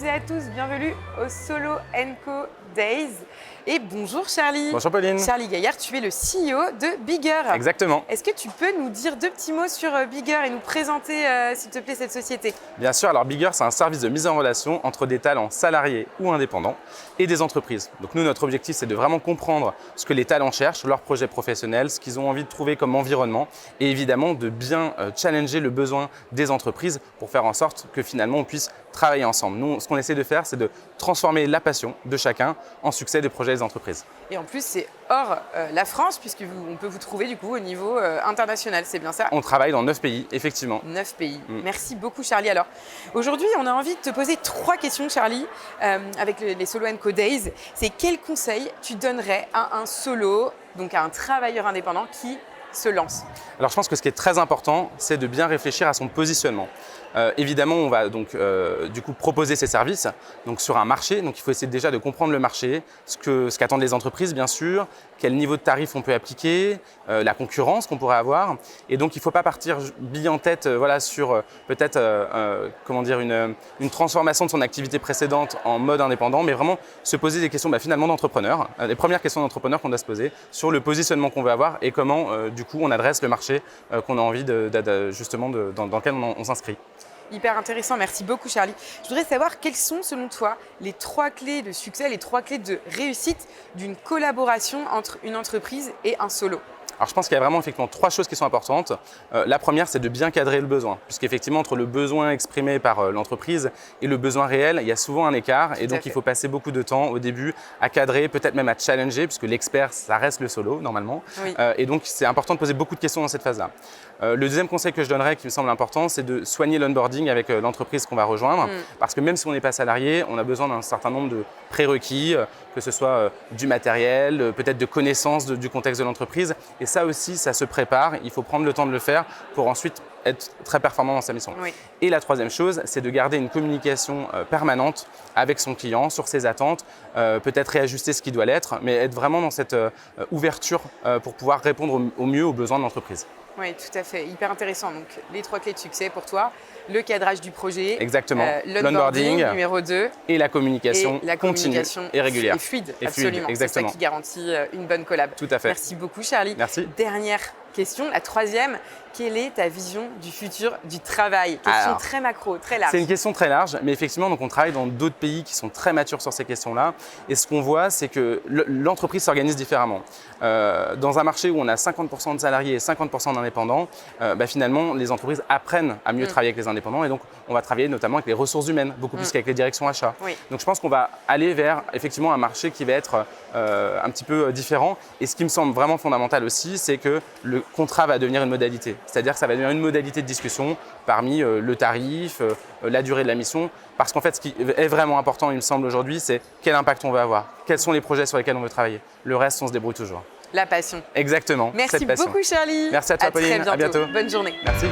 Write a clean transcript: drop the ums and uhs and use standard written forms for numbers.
et à tous, bienvenue au Solo & Co Days. Et bonjour Charlie. Bonjour Pauline. Charlie Gaillard, tu es le CEO de Bigger. Exactement. Est-ce que tu peux nous dire deux petits mots sur Bigger et nous présenter, s'il te plaît, cette société? Bien sûr, alors Bigger, c'est un service de mise en relation entre des talents salariés ou indépendants et des entreprises. Donc nous, notre objectif, c'est de vraiment comprendre ce que les talents cherchent, leurs projets professionnels, ce qu'ils ont envie de trouver comme environnement et évidemment de bien challenger le besoin des entreprises pour faire en sorte que finalement on puisse travailler ensemble. Nous, ce qu'on essaie de faire, c'est de transformer la passion de chacun en succès des projets des entreprises. Et en plus, c'est hors la France, puisqu'on peut vous trouver du coup au niveau international, c'est bien ça? On travaille dans 9 pays, effectivement. 9 pays. Merci beaucoup Charlie. Alors, aujourd'hui, on a envie de te poser 3 questions Charlie, avec les Solo & Co Days. C'est quel conseil tu donnerais à un solo, donc à un travailleur indépendant qui se lance? Alors je pense que ce qui est très important, c'est de bien réfléchir à son positionnement. Évidemment, on va donc du coup proposer ces services donc sur un marché. Donc il faut essayer déjà de comprendre le marché, ce qu'attendent les entreprises bien sûr, quel niveau de tarif on peut appliquer, la concurrence qu'on pourrait avoir. Et donc il ne faut pas partir bille en tête voilà, sur peut-être comment dire, une transformation de son activité précédente en mode indépendant, mais vraiment se poser des questions finalement d'entrepreneur. Les premières questions d'entrepreneur qu'on doit se poser sur le positionnement qu'on veut avoir et comment du coup on adresse le marché qu'on a envie justement dans lequel on s'inscrit. Hyper intéressant, merci beaucoup Charlie. Je voudrais savoir quelles sont selon toi les 3 clés de succès, les 3 clés de réussite d'une collaboration entre une entreprise et un solo. Alors je pense qu'il y a vraiment effectivement 3 choses qui sont importantes. La première, c'est de bien cadrer le besoin, puisqu'effectivement entre le besoin exprimé par l'entreprise et le besoin réel, il y a souvent un écart et donc il faut passer beaucoup de temps au début à cadrer, peut-être même à challenger, puisque l'expert, ça reste le solo normalement. Oui. Et donc c'est important de poser beaucoup de questions dans cette phase-là. Le deuxième conseil que je donnerais, qui me semble important, c'est de soigner l'onboarding avec l'entreprise qu'on va rejoindre, parce que même si on n'est pas salarié, on a besoin d'un certain nombre de prérequis, que ce soit du matériel, peut-être de connaissances du contexte de l'entreprise. Et ça aussi, ça se prépare. Il faut prendre le temps de le faire pour ensuite être très performant dans sa mission. Oui. Et la troisième chose, c'est de garder une communication permanente avec son client sur ses attentes, peut-être réajuster ce qui doit l'être, mais être vraiment dans cette ouverture pour pouvoir répondre au mieux aux besoins de l'entreprise. Oui, tout à fait. Hyper intéressant. Donc, les 3 clés de succès pour toi, le cadrage du projet, exactement, l'onboarding numéro 2 et la communication continue et régulière. Et fluide, et absolument. C'est ça qui garantit une bonne collab. Tout à fait. Merci beaucoup Charlie. Merci. Dernière question, la 3e. Quelle est ta vision du futur du travail? Question très macro, très large. C'est une question très large, mais effectivement, donc on travaille dans d'autres pays qui sont très matures sur ces questions-là. Et ce qu'on voit, c'est que l'entreprise s'organise différemment. Dans un marché où on a 50% de salariés et 50% d'indépendants, finalement, les entreprises apprennent à mieux travailler avec les indépendants. Et donc, on va travailler notamment avec les ressources humaines, beaucoup plus qu'avec les directions achats. Oui. Donc, je pense qu'on va aller vers effectivement un marché qui va être un petit peu différent. Et ce qui me semble vraiment fondamental aussi, c'est que le contrat va devenir une modalité. C'est-à-dire que ça va devenir une modalité de discussion parmi le tarif, la durée de la mission. Parce qu'en fait, ce qui est vraiment important, il me semble aujourd'hui, c'est quel impact on veut avoir, quels sont les projets sur lesquels on veut travailler. Le reste, on se débrouille toujours. La passion. Exactement. Merci beaucoup Charlie. Merci à toi Pauline, très bientôt. à bientôt. Bonne journée. Merci.